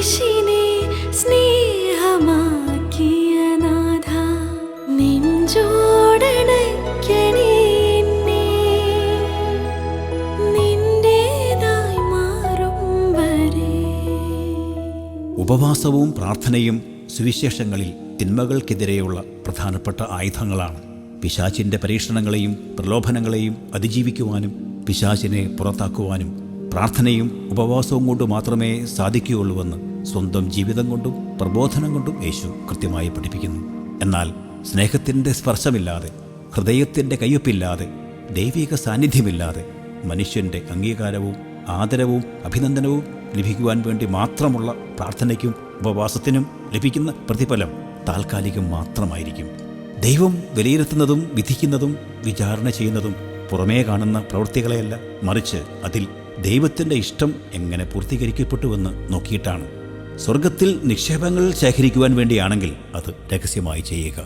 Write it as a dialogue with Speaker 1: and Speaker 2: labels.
Speaker 1: കുരിശിനെ സ്നേഹമാക്കിയ നാഥ, നെഞ്ചോടണയ്ക്കണേ എന്നെ, നിന്റേതായി മാറും വരെ.
Speaker 2: ഉപവാസവും പ്രാർത്ഥനയും സുവിശേഷങ്ങളിൽ തിന്മകൾക്കെതിരെയുള്ള പ്രധാനപ്പെട്ട ആയുധങ്ങളാണ്. പിശാചിൻ്റെ പരീക്ഷണങ്ങളെയും പ്രലോഭനങ്ങളെയും അതിജീവിക്കുവാനും പിശാചിനെ പുറത്താക്കുവാനും പ്രാർത്ഥനയും ഉപവാസവും കൊണ്ട് മാത്രമേ സാധിക്കുകയുള്ളൂവെന്ന് സ്വന്തം ജീവിതം കൊണ്ടും പ്രബോധനം കൊണ്ടും യേശു കൃത്യമായി പഠിപ്പിക്കുന്നു. എന്നാൽ സ്നേഹത്തിൻ്റെ സ്പർശമില്ലാതെ, ഹൃദയത്തിൻ്റെ കയ്യൊപ്പില്ലാതെ, ദൈവിക സാന്നിധ്യമില്ലാതെ മനുഷ്യൻ്റെ അംഗീകാരവും ആദരവും അഭിനന്ദനവും ലഭിക്കുവാൻ വേണ്ടി മാത്രമുള്ള പ്രാർത്ഥനയ്ക്കും ഉപവാസത്തിനും ലഭിക്കുന്ന പ്രതിഫലം താൽക്കാലികം മാത്രമായിരിക്കും. ദൈവം വിലയിരുത്തുന്നതും വിധിക്കുന്നതും വിചാരണ ചെയ്യുന്നതും പുറമേ കാണുന്ന പ്രവൃത്തികളെയല്ല, മറിച്ച് അതിൽ ദൈവത്തിൻ്റെ ഇഷ്ടം എങ്ങനെ പൂർത്തീകരിക്കപ്പെട്ടുവെന്ന് നോക്കിയിട്ടാണ്. സ്വർഗത്തിൽ നിക്ഷേപങ്ങൾ ശേഖരിക്കുവാൻ വേണ്ടിയാണെങ്കിൽ അത് രഹസ്യമായി ചെയ്യുക.